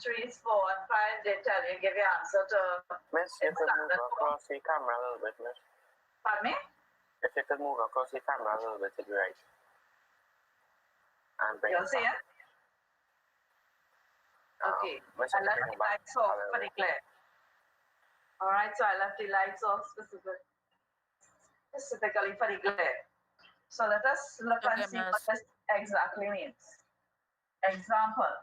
3, 4, and 5, they tell you, give your answer to... Miss, you could move across the camera a little bit, miss. Pardon me? If you could move across the camera a little bit to the right. And bring You'll see it? Okay. I left the lights off for the glare. Alright, so I left the lights off specifically for the glare. So let us look and see what this exactly means. Example.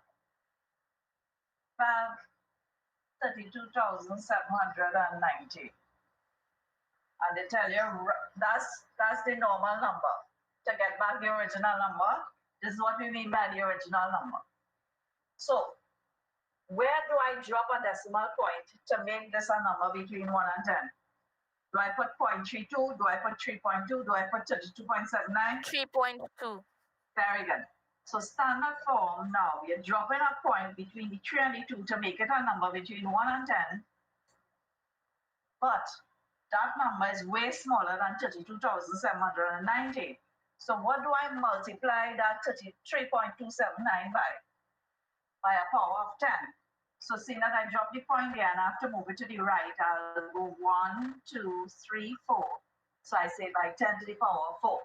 32,790. And they tell you that's the normal number. To get back the original number, this is what we mean by the original number. So, where do I drop a decimal point to make this a number between 1 and 10? Do I put 0.32? Do I put 3.2? Do I put 32.79? 3.2. Very good. So standard form now, we are dropping a point between the 3 and the 2 to make it a number between 1 and 10. But that number is way smaller than 32,790. So what do I multiply that 33.279 by? By a power of 10. So seeing that I drop the point there and I have to move it to the right, I'll go 1, 2, 3, 4. So I say by 10 to the power of 4.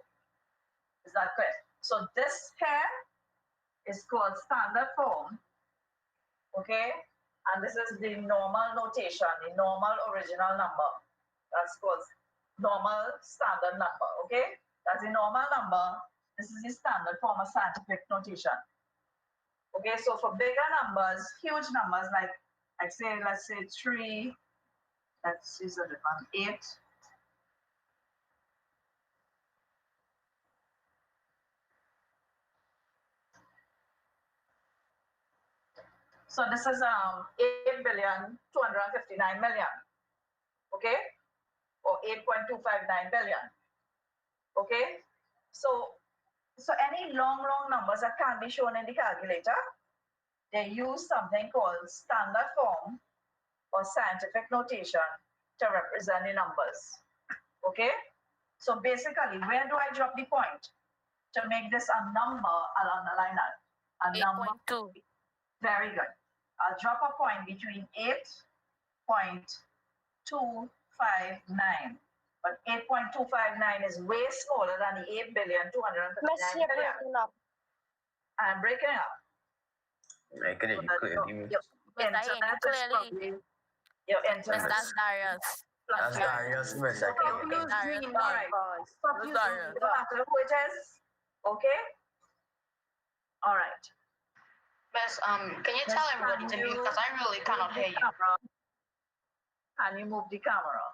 Is that clear? So this here is called standard form. Okay? And this is the normal notation, the normal original number. That's called normal standard number. Okay? That's the normal number. This is the standard form of scientific notation. Okay, so for bigger numbers, huge numbers like let's say 3, let's use a different one, 8. So this is 8,259,000,000. Okay, or 8.259 billion. Okay, so any long numbers that can't be shown in the calculator, they use something called standard form or scientific notation to represent the numbers. Okay? So basically, where do I drop the point to make this a number along the line? A number. 8.2. Very good. I'll drop a point between 8.259. But 8.259 is way smaller than the 8,259,000,000. I'm breaking it up. Making it clearly. Your internet is probably... Your internet That's Darius. That's Darius. Stop using the languages. Okay? All right. Miss, can you tell everybody to mute because I really cannot hear you. Can you move the camera?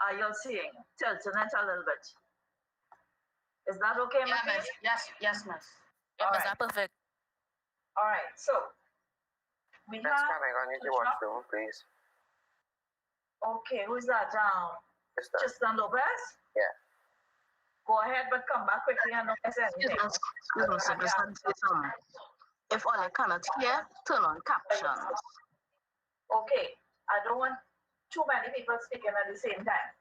Are you seeing? Tilting it a little bit. Is that okay, yeah, miss? Yes, miss. Yeah, miss, that's perfect. All right, so we That's have... coming on into washroom, please. Okay, who's that? Tristan Lopez? Yeah. Go ahead, but come back quickly and don't miss anything. If all you cannot hear, turn on captions. Okay, I don't want too many people speaking at the same time.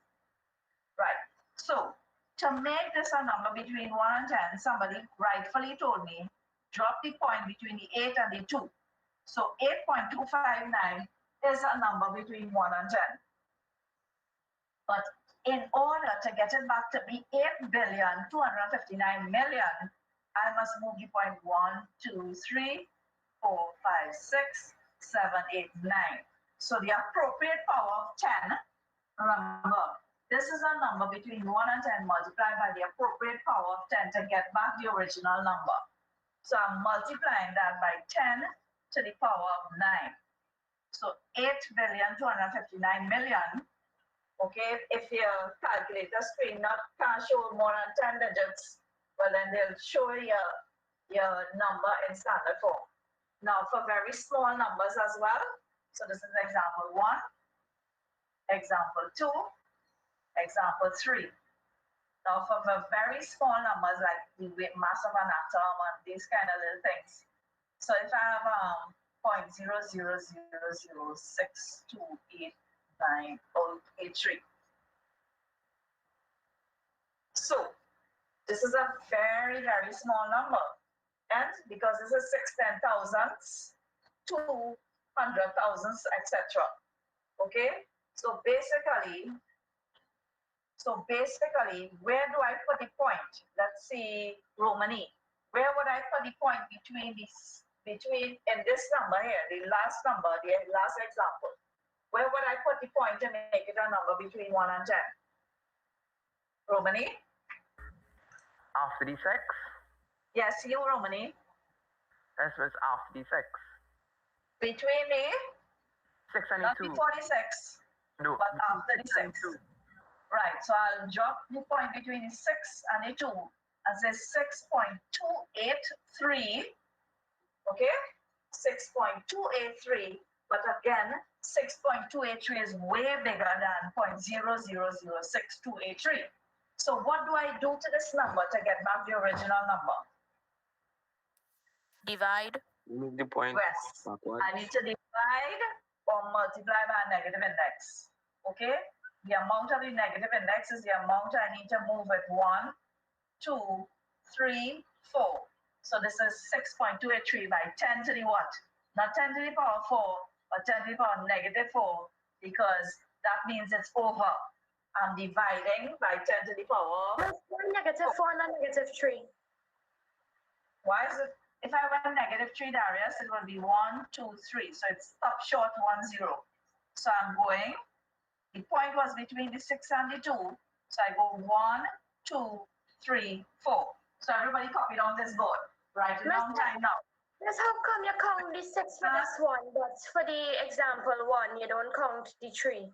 Right, so to make this a number between 1 and 10, somebody rightfully told me, drop the point between the 8 and the 2. So 8.259 is a number between 1 and 10. But in order to get it back to be 8,259,000,000, I must move the point 1, 2, 3, 4, 5, 6, 7, 8, 9. So the appropriate power of 10, remember, this is a number between 1 and 10 multiplied by the appropriate power of 10 to get back the original number. So I'm multiplying that by 10 to the power of 9. So 8,259,000,000. Okay, if your calculator screen can't show more than 10 digits, well then they'll show your number in standard form. Now for very small numbers as well, so this is example 1, example 2, example 3. Now for the very small numbers like the mass of an atom and these kind of little things. So if I have 0.000628983. So this is a very, very small number. And because this is 6 10,000s, 200,000, etc. Okay, so basically, where do I put the point? Let's see, Romani. Where would I put the point between in this number here, the last number, the last example? Where would I put the point to make it a number between 1 and 10? Romani? After the 6? Yes, you, Romani. This was after the 6. Between the 6 and not 2. before the 6, No. but after the 6. Right, so I'll drop the point between the 6 and the 2 and say 6.283, okay? 6.283, but again, 6.283 is way bigger than 0.0006283. So what do I do to this number to get back the original number? Divide. Move the point Yes, backward. I need to divide or multiply by a negative index, okay? The amount of the negative index is the amount I need to move with 1, 2, 3, 4. So this is 6.283 by 10 to the what? Not 10 to the power 4, but 10 to the power negative 4, because that means it's over. I'm dividing by 10 to the power. Negative 4 and negative 3. Why is it? If I went negative 3, Darius, it will be 1, 2, 3. So it's up short 1, 0. So I'm going, the point was between the 6 and the 2. So I go 1, 2, 3, 4. So everybody copy down this board. Write it down time now. Miss, how come you count the 6 for this one, but for the example 1, you don't count the 3?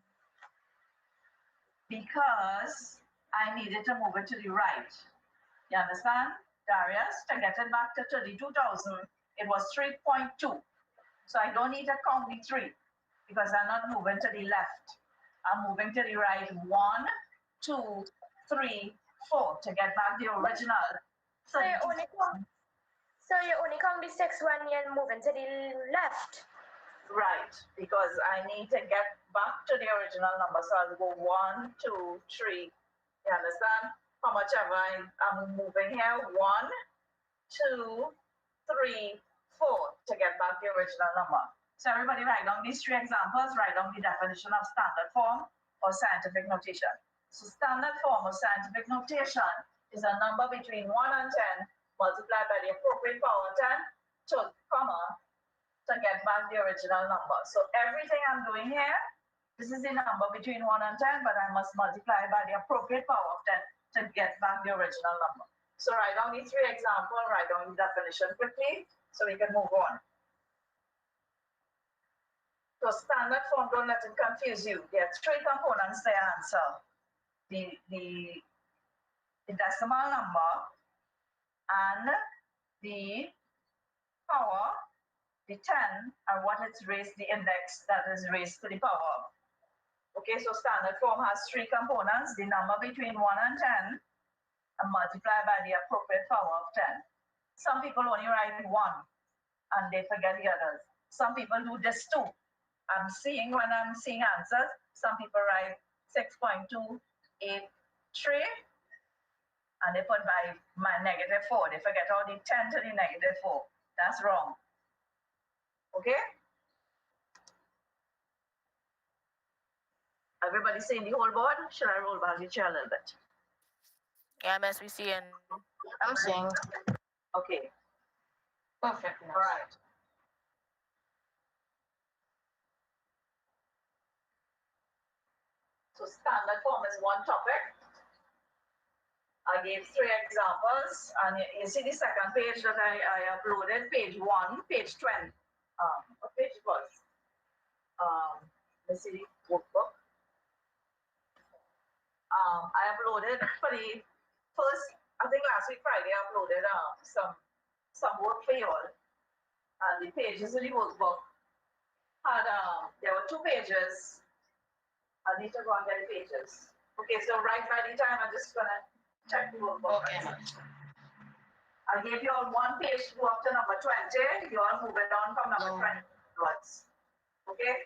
Because I needed to move it to the right. You understand, Darius? To get it back to 32,000, it was 3.2. So I don't need to count the 3 because I'm not moving to the left. I'm moving to the right 1, 2, 3, 4 to get back the original. So you only count the 6 when you're moving to the left. Right, because I need to get back to the original number. So I'll go 1, 2, 3. You understand? How much ever I'm moving here? 1, 2, 3, 4 to get back the original number. So everybody write down these 3 examples, write down the definition of standard form or scientific notation. So standard form or scientific notation is a number between 1 and 10 multiplied by the appropriate power 10 to get back the original number. So everything I'm doing here, this is the number between 1 and 10, but I must multiply by the appropriate power of 10 to get back the original number. So write down the 3 examples, write down the definition quickly so we can move on. So standard form, don't let it confuse you. There are 3 components to answer. The decimal number and the power, the 10, and what it's raised, the index that is raised to the power. Okay, so standard form has 3 components, the number between 1 and 10, and multiply by the appropriate power of 10. Some people only write 1, and they forget the others. Some people do this too. When I'm seeing answers, some people write 6.283, and they put by my negative 4. They forget all the 10 to the negative 4. That's wrong. Okay? Everybody seeing the whole board? Should I roll back the chair a little bit? Yeah, Miss, we see and I'm seeing. Okay. Perfect. All right. So standard form is one topic. I gave 3 examples, and you see the second page that I uploaded, page 1, page 20. What page it was? Let's see the workbook. I uploaded for the first, I think last week Friday, I uploaded some work for you all. And the pages in the workbook had, there were 2 pages. I need to go and get the pages. Okay, so right by the time, I'm just gonna check the workbook. Okay. I gave you all 1 page to go up to number 20. You all move it on from number 20 onwards. Okay?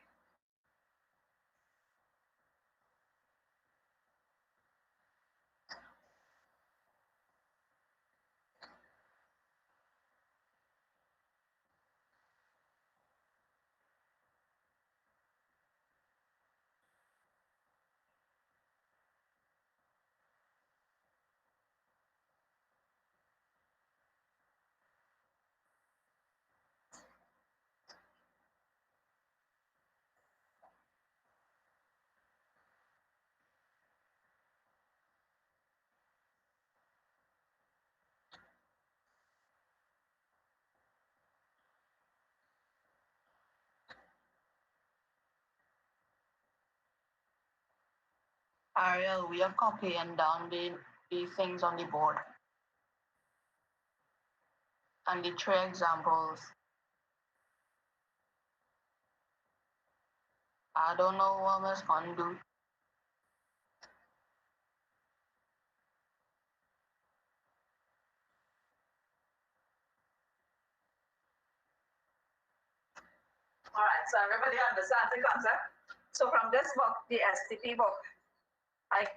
Ariel, we are copying down the things on the board. And the 3 examples. I don't know what Miss gonna do. All right, so everybody understands the concept. So from this book, the STP book, I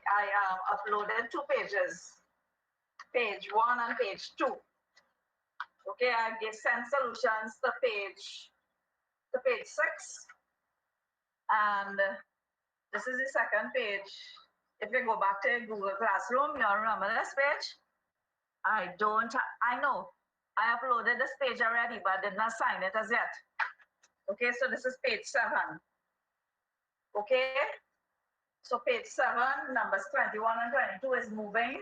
uploaded 2 pages, page 1 and page 2. Okay, I sent solutions to page 6, and this is the second page. If you go back to Google Classroom, you'll remember this page. I know I uploaded this page already, but did not sign it as yet. Okay, so this is page 7. Okay, so page 7, numbers 21 and 22 is moving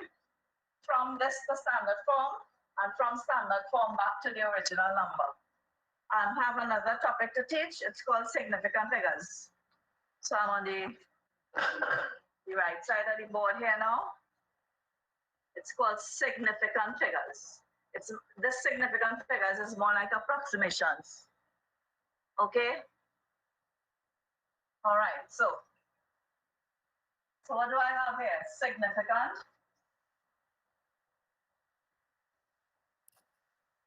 from this to standard form, and from standard form back to the original number. I have another topic to teach. It's called significant figures. So I'm on the right side of the board here now. It's called significant figures. This significant figures is more like approximations. Okay? All right, so what do I have here? Significant.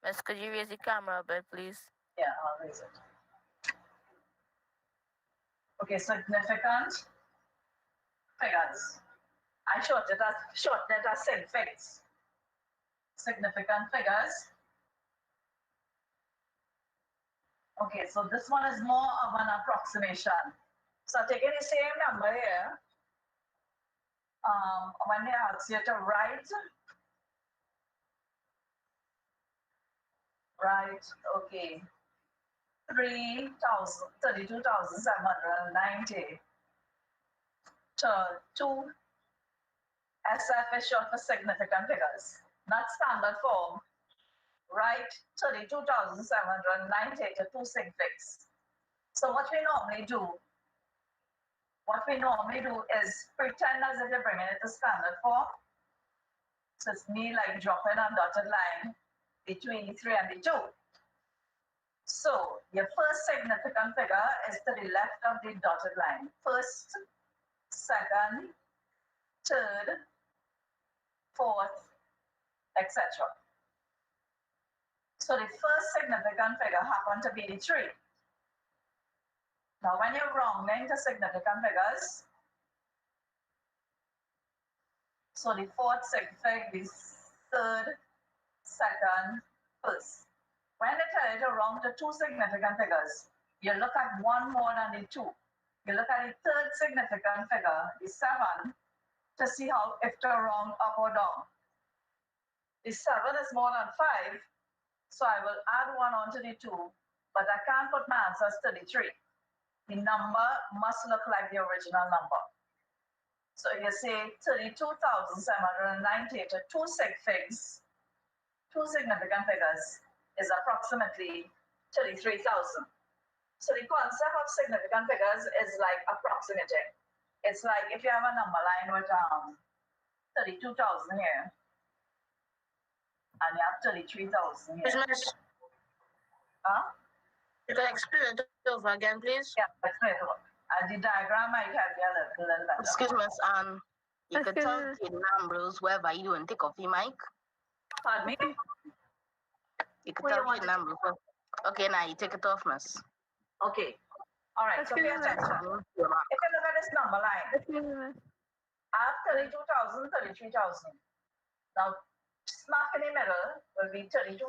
Miss, could you raise the camera a bit, please? Yeah, I'll raise it. Okay, significant figures. I shortened it as sig figs. Significant figures. Okay, so this one is more of an approximation. So taking the same number here, when they ask you to write, okay, 32,790 to 2. SF is short for significant figures, not standard form. Write 32,790 to 2 sig figs. So what we normally do is pretend as if you're bringing it to standard form. So it's me like dropping a dotted line between the 3 and the 2. So your first significant figure is to the left of the dotted line. First, second, third, fourth, etc. So the first significant figure happened to be the 3. Now when you're rounding to significant figures, so the fourth sig fig, the third, second, first. When they tell you to round to 2 significant figures, you look at one more than the 2. You look at the third significant figure, the 7, to see if to round up or down. The 7 is more than 5, so I will add 1 onto the 2, but I can't put my answers to the 3. The number must look like the original number. So you say 32,790 to 2 sig figs, 2 significant figures, is approximately 33,000. So the concept of significant figures is like approximating. It's like if you have a number line with 32,000 here, and you have 33,000 here. Huh? You can explain it over again, please? Yeah, explain it over. And the diagram might help you a little better. Excuse me, you can tell the numbers wherever you don't take off the mic. Pardon me? You can tell the numbers. Okay, now you take it off, miss. Okay. All right, so pay attention. If you look at this number line, I have 32,000, 33,000. Now, smack in the middle will be 32,500.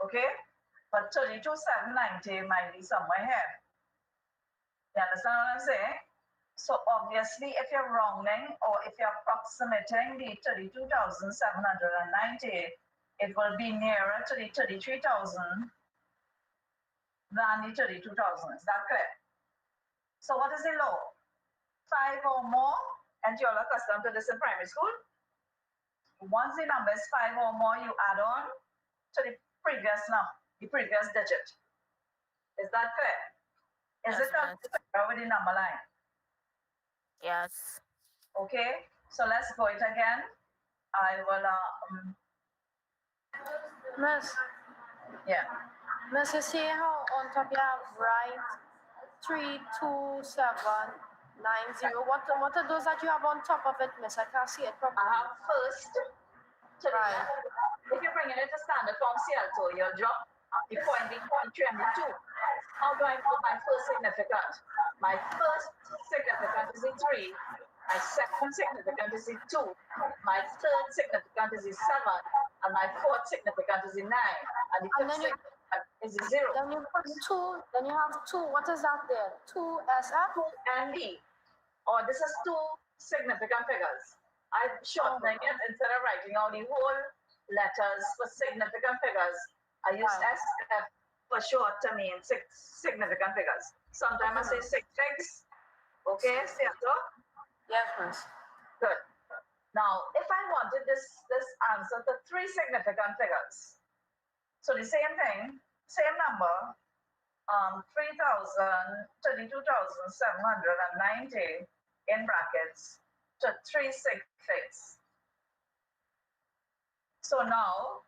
Okay? But 32,790 might be somewhere here. You understand what I'm saying? So obviously, if you're rounding or if you're approximating the 32,790, it will be nearer to the 33,000 than the 32,000. Is that clear? So what is the law? 5 or more, and you're accustomed to this in primary school. Once the number is 5 or more, you add on to the previous digit. Is that clear? Is Yes, it a miss. figure with the number line? Yes. Okay, so let's go it again. I will, Miss, yeah. Miss, you see how on top you have right 32790. What are those that you have on top of it, Miss? I can't see it I properly. have first to the Right. left. If you're bringing it to standard form CL2, you'll drop the point between 3 and the 2. How do I put my first significant? My first significant is the 3. My second significant is the 2. My third significant is the 7. And my fourth significant is the 9. And the And fifth then you- significant is the 0. Then you put 2, then you have 2. What is that there? 2 SF? 2 and D. Or this is 2 significant figures. I'm shortening it instead of writing out the whole letters for significant figures. I use Right. SF for short to mean significant figures. Sometimes I say 6 figs. Okay, so Yes, Miss. good. Now, if I wanted this answer to 3 significant figures, so the same thing, same number, 32,790 in brackets to 3 sig figs. So now,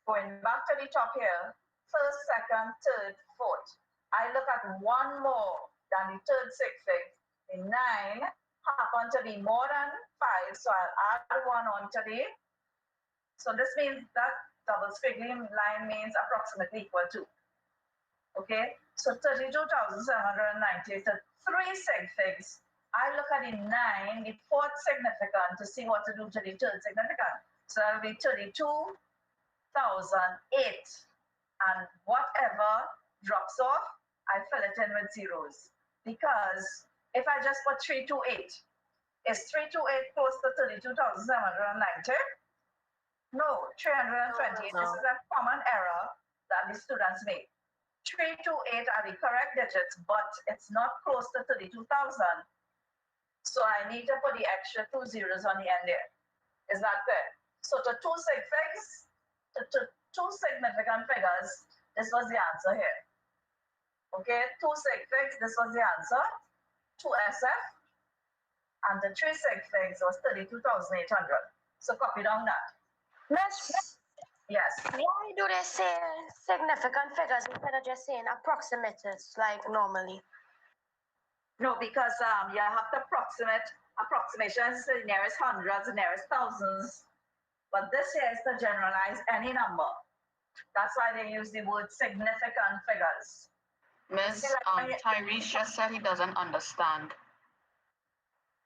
going back to the top here, first, second, third, fourth. I look at one more than the third sig fig. The 9 happen to be more than 5, so I'll add 1 onto the. So this means that double squiggly line means approximately equal to. Okay, so 32,790 to 3 sig figs. I look at the 9, the fourth significant, to see what to do to the third significant. So that will be 32,008. And whatever drops off, I fill it in with zeros. Because if I just put 328, is 328 close to 32,790? No, 328. No. This is a common error that the students make. 328 are the correct digits, but it's not close to 32,000. So I need to put the extra 2 zeros on the end there. Is that clear? So to 2 sig figs, to 2 significant figures, this was the answer here. Okay, 2 sig figs, this was the answer. 2 SF, and the 3 sig figs was 32,800. So copy down that. Miss, Yes. why do they say significant figures instead of just saying approximates like normally? No, because you have to approximations the nearest hundreds, the nearest thousands. But this here is to generalize any number. That's why they use the word significant figures. Miss, Tyrese just said he doesn't understand.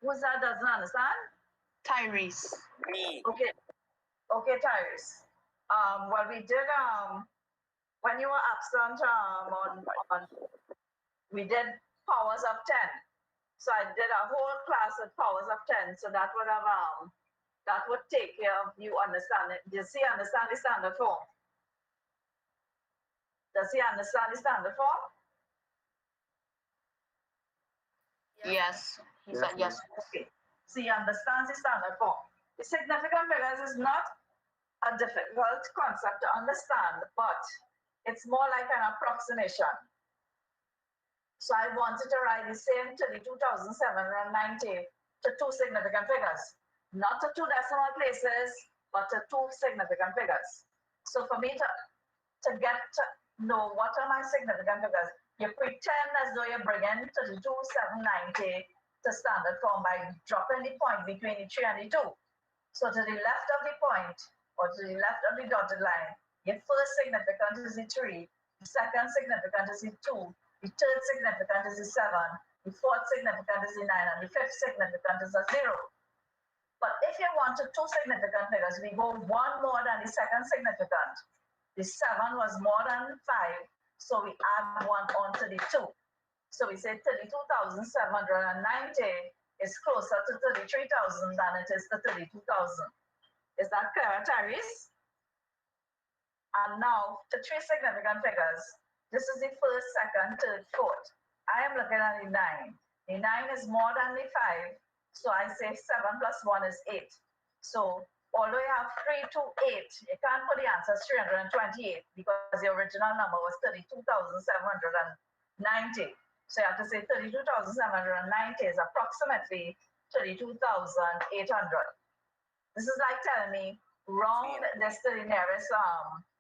Who's that doesn't understand? Tyrese. Me. Okay, Tyrese. Well, we did when you were absent on we did powers of 10. So I did a whole class with powers of 10. So that would have that would take care of you understanding. Does he understand the standard form? Does he understand the standard form? Yes. He said yes. Okay. So he understands the standard form. The significant figures is not a difficult concept to understand, but it's more like an approximation. So I wanted to write the same 32,790 to 2 significant figures. Not to 2 decimal places, but to 2 significant figures. So for me to get to know what are my significant figures, you pretend as though you're bringing 32,790 to standard form by dropping the point between the 3 and the 2. So to the left of the point, or to the left of the dotted line, your first significant is the 3, the second significant is the 2, the third significant is the 7, the fourth significant is the 9, and the fifth significant is a 0. But if you wanted 2 significant figures, we go 1 more than the second significant. The 7 was more than 5, so we add 1 onto the 2. So we say 32,790 is closer to 33,000 than it is to 32,000. Is that clear, Tyrese? And now, the 3 significant figures. This is the first, second, third, fourth. I am looking at the 9. The 9 is more than the 5, so I say 7 plus 1 is 8. So, although you have 3 to 8, you can't put the answer as 328 because the original number was 32,790. So you have to say 32,790 is approximately 32,800. This is like telling me round this to the nearest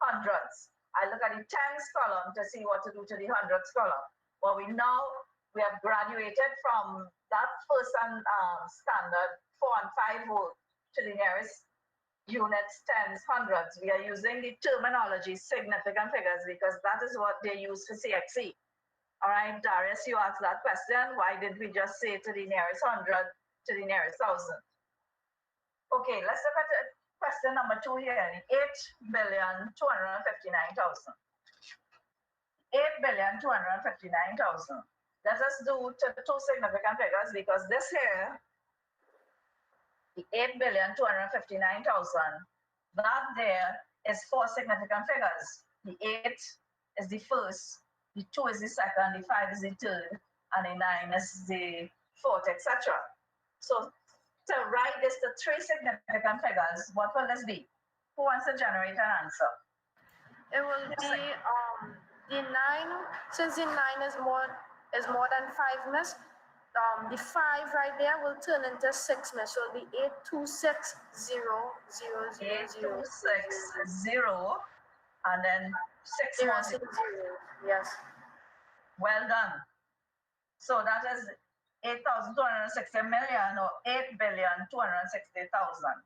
hundreds. I look at the tens column to see what to do to the hundreds column. But we have graduated from that first and standard 4 and 5 volt to the nearest units, tens, hundreds. We are using the terminology significant figures because that is what they use for CXC. All right, Darius, you asked that question. Why did we just say to the nearest 100, to the nearest 1,000? Okay, let's look at question number 2 here. 8,259,000. 8,259,000. Let us do two significant figures because this here, the 8,259,000, that there is 4 significant figures. The 8 is the first, the 2 is the second, the 5 is the third, and the 9 is the fourth, etc. So to write this to 3 significant figures, what will this be? Who wants to generate an answer? It will be the 9, since the 9 is more than 5, miss. The 5 right there will turn into 6, miss. So it'll be 8260000. 82600 and then 6 more 0. Yes. Well done. So that is 8,260 million or 8,260,000.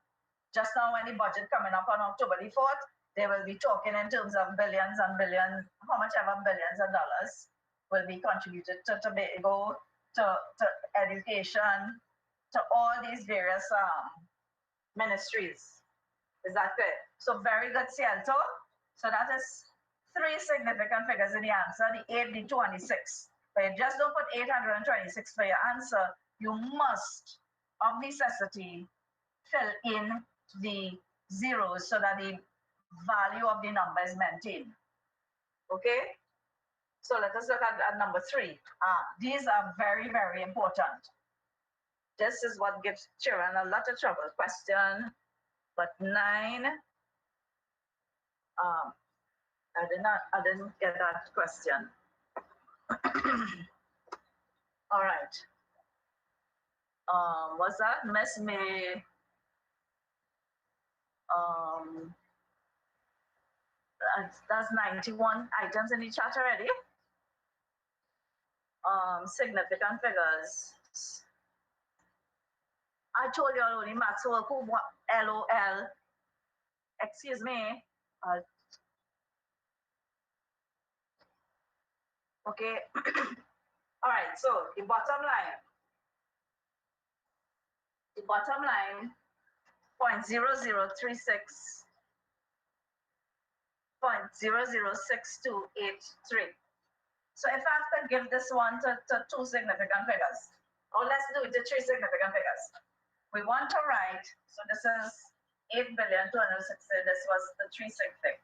Just now when the budget coming up on October the 4th, they will be talking in terms of billions and billions, how much ever billions of dollars will be contributed to Tobago, to education, to all these various ministries. Is that good? So very good, Cielto. So that is 3 significant figures in the answer, the 8, the 2, and the 6. But you just don't put 826 for your answer. You must, of necessity, fill in the zeros so that the value of the number is maintained. Okay? So let us look at number 3. These are very, very important. This is what gives children a lot of trouble. Question, but 9. I didn't get that question. All right. What's that? Miss May. That's 91 items in the chat already. Significant figures. I told you already, Maxwell, LOL. Excuse me. Okay. All right, so the bottom line. The bottom line, 0.0036, 0.006283. So if I have to give this one to 2 significant figures, or let's do it to 3 significant figures. We want to write, so this is 8,260, this was the 3 sig thing.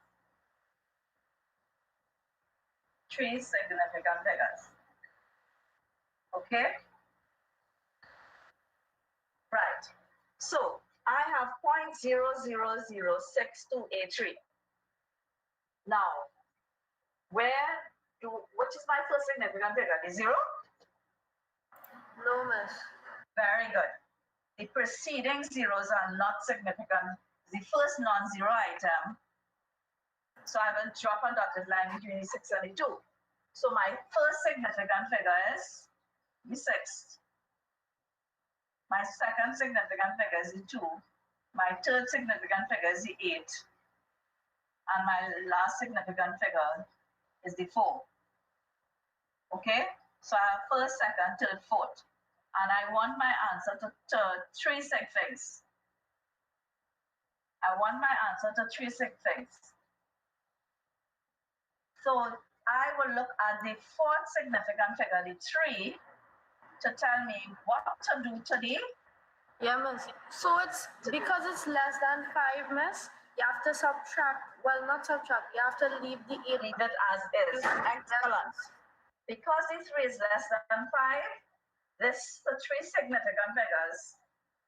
3 significant figures. Okay? Right. So I have 0.006283. Now, which is my first significant figure? The 0? No, miss. Very good. The preceding zeros are not significant. The first non-zero item. So I will drop a dotted line between the 6 and the 2. So my first significant figure is the 6. My second significant figure is the 2. My third significant figure is the 8. And my last significant figure is the 4. Okay? So I have first, second, third, fourth. And I want my answer to 3 sig figs. I want my answer to 3 sig figs. So I will look at the 4th significant figure, the 3, to tell me what to do to the... Yeah, miss. So it's because it's less than 5, miss. You have to subtract. Well, not subtract. You have to leave the 8. Leave it as is. Excellent. Because the 3 is less than 5, the 3 significant figures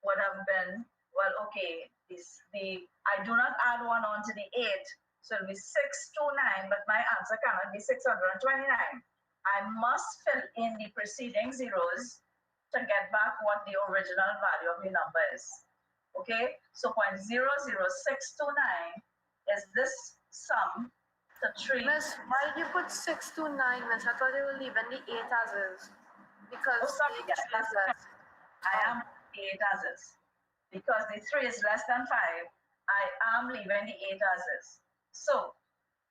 would have been, well, okay, I do not add 1 on to the 8, so it'll be 629, but my answer cannot be 629. I must fill in the preceding zeros to get back what the original value of the number is. Okay, so 0.00629 is this sum to 3. Miss, why did you put 629, Miss? I thought they were leaving the 8 as is. Because Oh, sorry, the yes, three that's is less. I am 8 as is. Because the 3 is less than 5, I am leaving the 8 as is. So,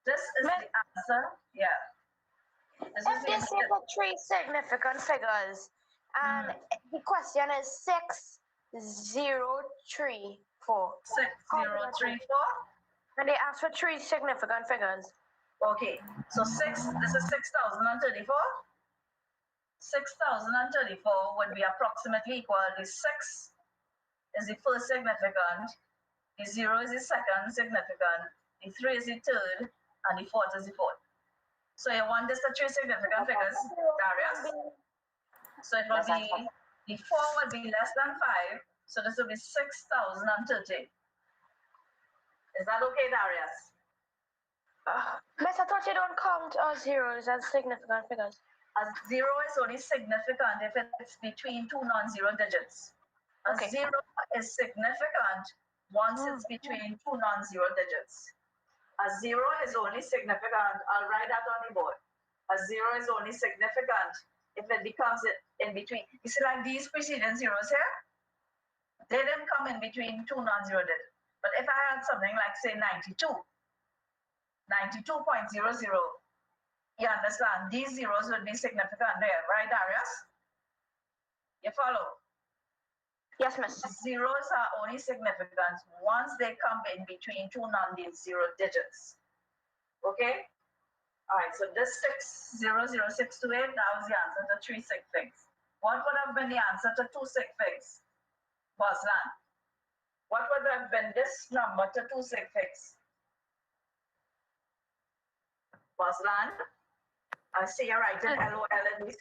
this is the answer. Yeah. This If is the this is answer. the three significant figures, and the question is 6034. 6034. And they ask for three significant figures. Okay, so this is 6,034. 6,034 would be approximately equal to 6 is the first significant, the 0 is the second significant, the 3 is the third, and the 4th is the fourth. So you want this to three significant figures, Darius? So it will be, the 4 would be less than 5, so this will be 6,030. Is that okay, Darius? Miss, I thought you don't count zeros as significant figures. A 0 is only significant if it's between two non-zero digits. A Okay. 0 is significant once it's between two non-zero digits. A 0 is only significant, I'll write that on the board. A 0 is only significant if it becomes in between. You see, like these preceding zeros here, they didn't come in between two non-zero digits. But if I had something like, say, 92.00, you understand, these zeros would be significant there, right, Darius? You follow? Yes, Miss. Zeros are only significant once they come in between two non-zero digits. Okay? All right, so this 600628, that was the answer to 3 sig figs. What would have been the answer to 2 sig figs? Boslan. What would have been this number to 2 sig figs? Boslan? I see you're writing LOL in the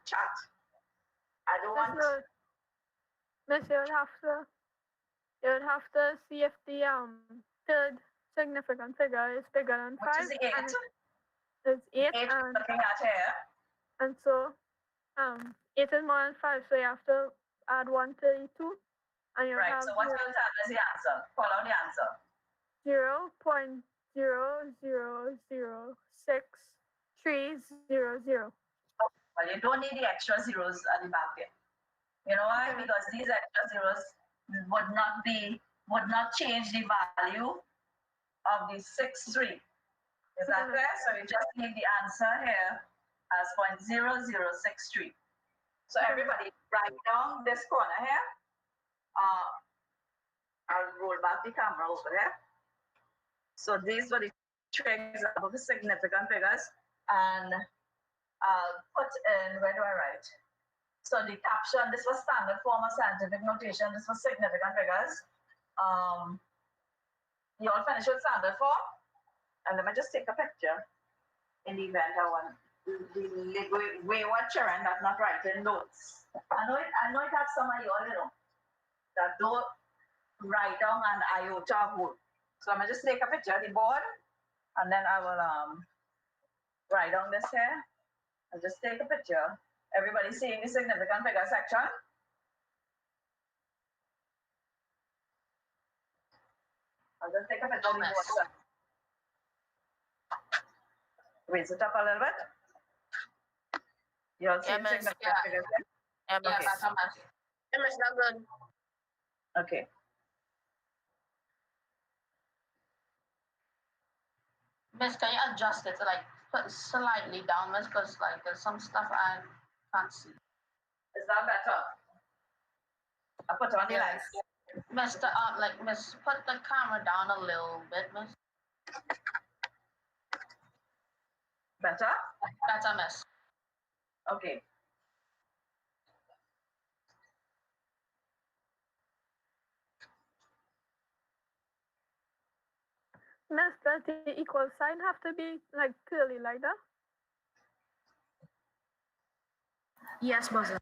chat. I don't want... Miss, you would have to see if the third significant figure is bigger than 5. Which is the 8? It's 8, 8 looking at here. and so 8 is more than 5, so you have to add 1 to the 2, and you Right, have so what will tell us the answer? Call out the answer. 0.0006300. Well, you don't need the extra zeros at the back there. You know why? Because these extra zeros would not change the value of the 6-3. Is that clear? So you just need the answer here as 0.0063. So everybody write down this corner here. I'll roll back the camera over there. So these were the 3 examples of significant figures, and I'll put in, where do I write? So the caption, this was standard form of scientific notation, this was significant figures. You all finish with standard form? And let me just take a picture in the event I want the wayward children that not writing notes. I know it has some of you all, that don't write down an iota whole. So I'm gonna just take a picture of the board, and then I will write down this here. I'll just take a picture. Everybody seeing the significant figure section? I'll just take a picture of the board. Raise it up a little bit. You all see the significant figures there? Okay. Miss, not good. Okay. Miss, can you adjust it to like put slightly down, Miss? Because like there's some stuff I can't see. Is that better? I put on the lights. Miss, Miss, put the camera down a little bit, Miss. Better? Better, Miss. Okay. Miss, does the equal sign have to be like curly like that? Yes, Buzzer.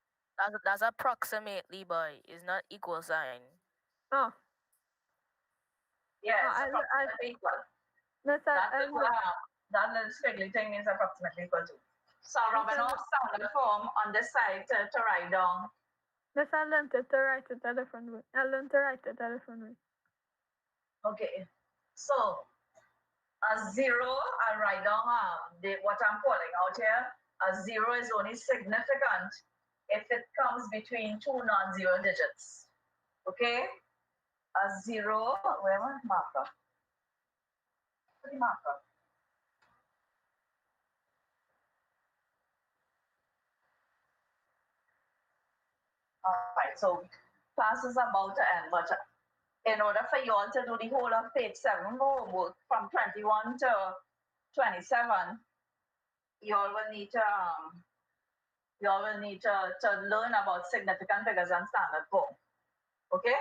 That's approximately, but it's not equal sign. Oh, Yeah, it's I- approximately equal. Miss, That little squiggly thing is approximately equal to. So Robin off standard form on this side to write down. Miss, I learned it to write it a different way. I learned to write it a different way. Okay. So a 0, I'll write down what I'm calling out here. A 0 is only significant if it comes between two non-zero digits. Okay? A 0, where was marker? Where's the marker? Alright, so class is about to end, but in order for you all to do the whole of page 7 homework from 21 to 27, you all will need to learn about significant figures and standard form. Okay?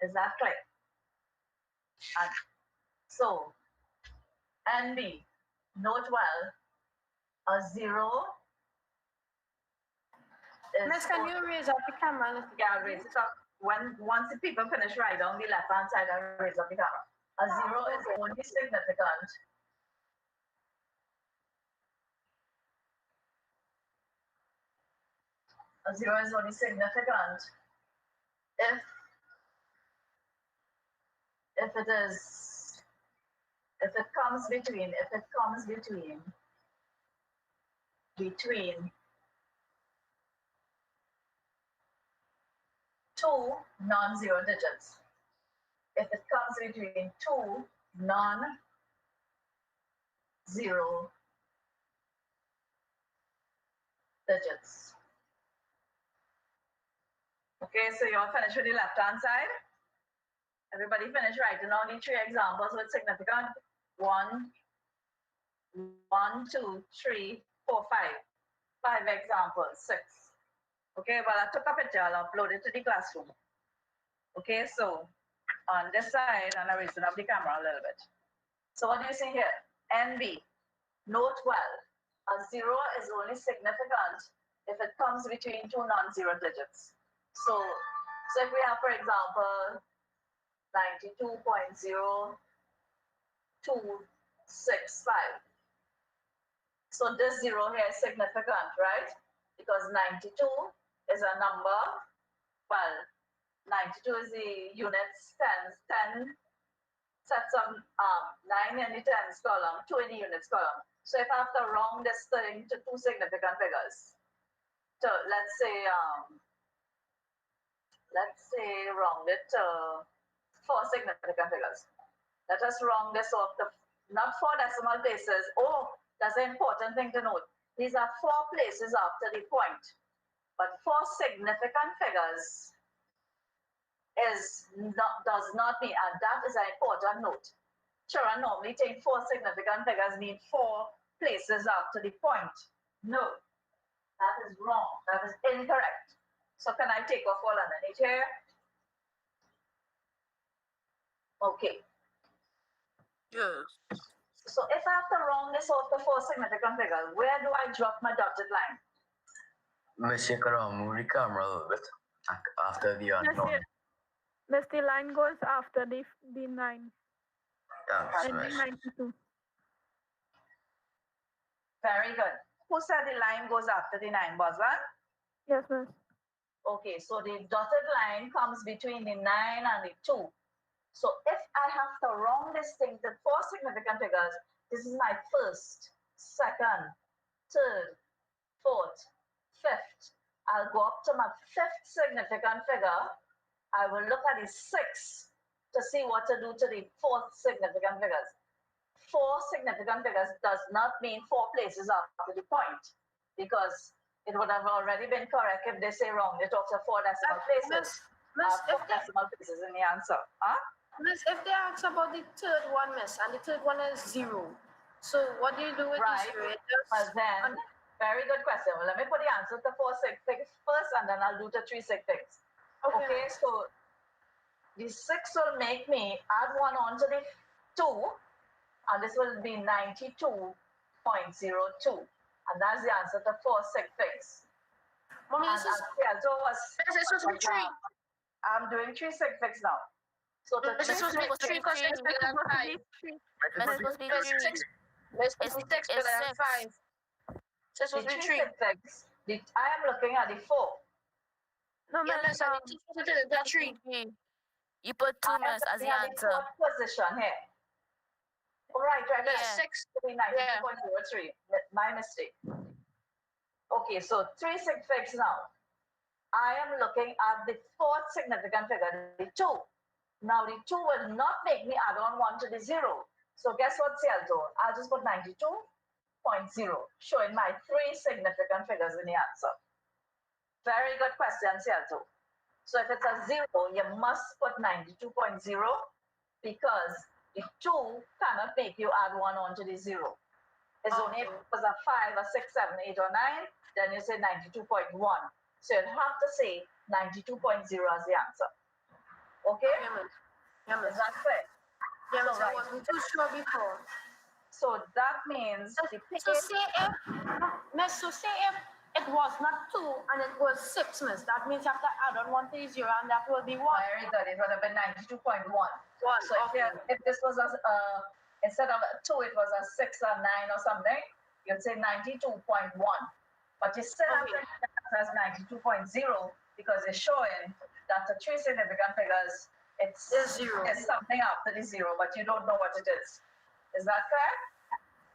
Is that clear? And so, NB, note well, a 0 is... Miss, can you raise up the camera? a little bit? Yeah, raise it up. Once the people finish writing on the left-hand side, I'll raise up the camera. A 0 is only significant a 0 is only significant if it comes between two non-zero digits. If it comes between two non-zero digits. Okay, so you're finished with the left-hand side. Everybody finish writing all the 3 examples with significant 1, 2, 3, 4, 5. 5 examples, 6. Okay, well, I took a picture, I'll upload it to the classroom. Okay, so on this side, and I'm raising up the camera a little bit. So what do you see here? NB, note well, a 0 is only significant if it comes between two non-zero digits. So if we have, for example, 92.0265. So this 0 here is significant, right? Because 92 is a number, well, 92 is the units, 10 sets of 9 in the tens column, 2 in the units column. So if I have to round this thing to 2 significant figures, so let's say round it to 4 significant figures. Let us round this off to not 4 decimal places. Oh, that's an important thing to note. These are 4 places after the point, but 4 significant figures does not mean, and that is an important note. Children normally think 4 significant figures mean 4 places after the point. No, that is wrong. That is incorrect. So can I take off all underneath here? Okay. Yes. So if I have to round this off to 4 significant figures, where do I drop my dotted line? Miss, you can move the camera a little bit after the unknown. Miss, the line goes after the 9. Thanks, And the Miss. 92. Very good. Who said the line goes after the 9, Bosman? Yes, miss. Okay, so the dotted line comes between the 9 and the 2. So if I have to round this thing to 4 significant figures, this is my first, second, third, fourth, fifth. I'll go up to my 5th significant figure. I will look at the 6 to see what to do to the 4th significant figures. 4 significant figures does not mean 4 places after the point, because it would have already been correct if they say wrong. It talks of 4 decimal places. Miss, 4 decimal places in the answer. Huh? Miss, if they ask about the third one, miss, and the third one is 0. So what do you do with Right. the 0? Well then, very good question. Well, let me put the answer to 4 sig figs first, and then I'll do the 3 sig figs. Okay, so the 6 will make me add 1 on to the 2, and this will be 92.02. And that's the answer to 4 sig figs. Mommy, And this is This was with 3. I'm doing 3 sig figs now. So the This was with 3 because it's bigger than 5. Miss, supposed to be It's 3. 6. Miss, it's 6 bigger than 5. So it's The supposed to be three 3. significants, I am looking at the 4. No, Yeah, miss, miss, I need to turn into 3. You put 2, I am miss, as looking the at the answer. fourth position here. Oh, right. Yeah. Yes. 6. 92.03. My mistake. Okay, so 3 significants now. I am looking at the fourth significant figure, the 2. Now the 2 will not make me add on 1 to the 0. So guess what, Cielto? I'll just put 92.0, showing my 3 significant figures in the answer. Very good question, Cielto. So if it's a 0, you must put 92.0 because the 2 cannot make you add 1 onto the 0. It's only if it was a 5, a 6, 7, 8, or 9, then you say 92.1. So you'd have to say 92.0 as the answer. Okay? Yeah, miss. Is that fair? Yeah, miss, So, I right. wasn't too sure before. So that means the So say if, miss, so say if it was not 2 and it was 6, miss, that means you have to add on 1 to the 0 and that will be 1. very good. It would have been 92.1. So Okay. if this was a, instead of a 2, it was a 6 or 9 or something, you'd say 92.1. But you still have to as 92.0 because it's showing that the 3 significant figures, it's 0. There's something after the 0, but you don't know what it is. Is that correct?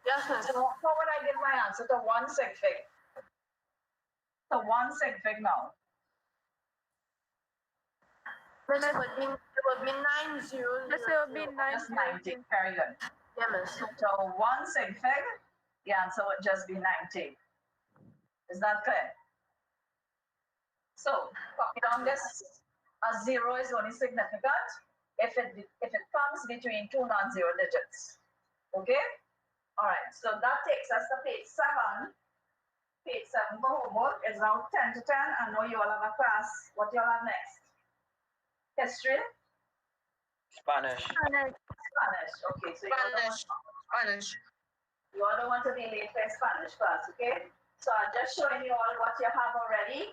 Yes, miss. So how would I give my answer to 1 sig fig? So 1 sig fig now. Miss, it would be 9, 0, miss, it will be 9. Just 90. Very good. Yeah, miss. So 1 sig fig, the answer would just be 90. Is that clear? So copy down this. A 0 is only significant if it comes between 2 non-zero digits. Okay? All right. So that takes us to page 7. Page 7 for homework is now 10 to 10. I know you all have a class. What do you all have next? History? Spanish. Spanish. Okay. So Spanish. you all don't want to be late for Spanish class, okay? So I'm just showing you all what you have already.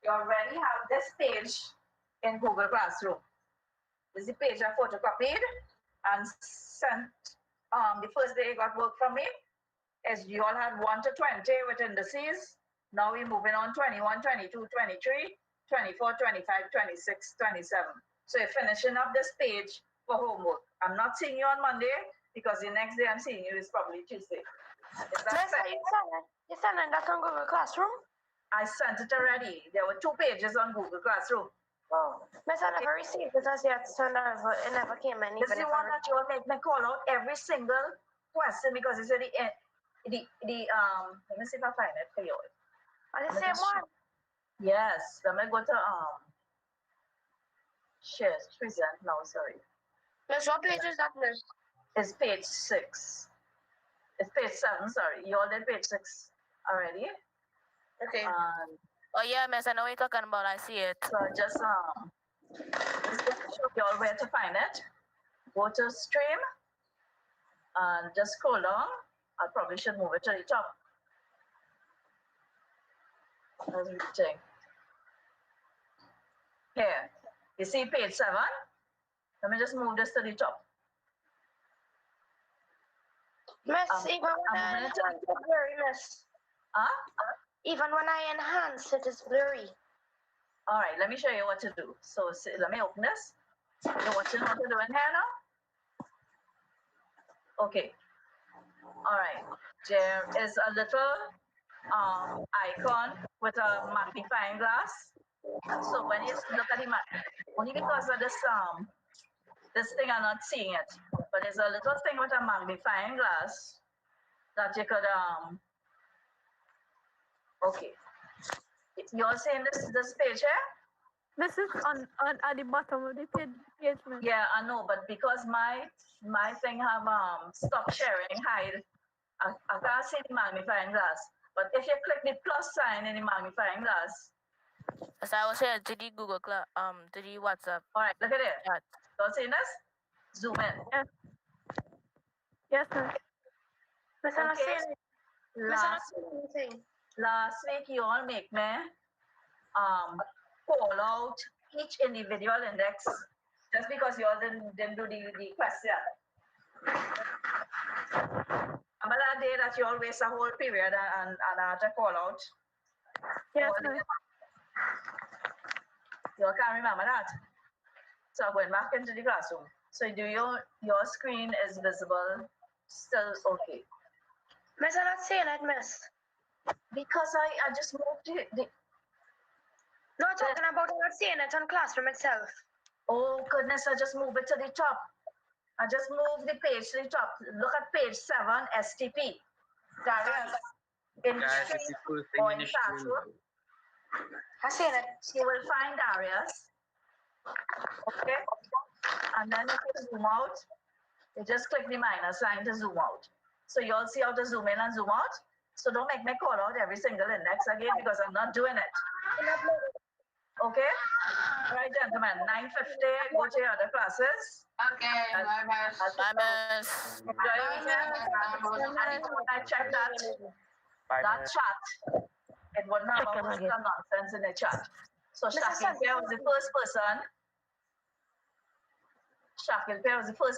You already have this page in Google Classroom. This is the page I photocopied and sent. The first day you got work from me is you all had 1 to 20 with indices. Now we're moving on 21, 22, 23, 24, 25, 26, 27. So you're finishing up this page for homework. I'm not seeing you on Monday because the next day I'm seeing you is probably Tuesday. Is that Miss, fair? you sending that on Google Classroom? I sent it already. There were 2 pages on Google Classroom. Oh, Miss, I never received it as yet, so it never came in. This is the one that you will make me call out every single question because it's the let me see if I find it for you. the same one? Yes, let me go to share present now, sorry. Miss, what page is that, miss? It's page 6. It's page 7, sorry. You all did page 6 already. Okay. Oh, yeah, miss, I know what you're talking about. I see it. So just show you all where to find it. Go to stream and just scroll down. I probably should move it to the top. That's reaching. Here, you see page 7? Let me just move this to the top. Miss, even when I I'm enhance it, it's blurry, miss. Huh? Even when I enhance it, it's blurry. All right, let me show you what to do. So let me open this. You're watching what we're doing here now? Okay. All right. There is a little icon with a magnifying glass. So when you look at the only because of this this thing I'm not seeing it, but there's a little thing with a magnifying glass that you could okay. You're seeing this page here? This is on at the bottom of the page, miss. Yeah, I know, but because my thing have stopped sharing, hide, I can't see the magnifying glass. But if you click the plus sign in the magnifying glass, As I was saying, to the Google to the WhatsApp. all right, look at it. chat. You're seeing this? Zoom in. Yes, miss. Miss, I'm not Okay. seeing it. Miss, I'm not seeing anything. Last week you all make me call out each individual index just because you all didn't do the question. Remember that day that you all waste a whole period and had to call out? Yes, All the- miss. You all can't remember that? So going back into the classroom. So do your screen is visible, still okay? Miss, I'm not seeing it, miss. Because I just moved the No, I'm talking about I'm not seeing it on classroom itself. oh goodness, I just moved it to the top. I just moved the page to the top. Look at page 7, STP. Darius, in the Guys, it's screen the first or thing in in the stream. classroom, I seen it. you will find Darius. Okay? And then if you zoom out, you just click the minus sign to zoom out. So you all see how to zoom in and zoom out. So don't make me call out every single index again because I'm not doing it. Okay? All right, gentlemen, 9:50, go to your other classes. Okay, bye, miss. Bye, miss. Enjoy your weekend. And I checked that Bye, that miss. chat. It wouldn't have Check them all again. some nonsense in the chat. So Mr. Shakil Pay was the first person. Shakil Pay was the first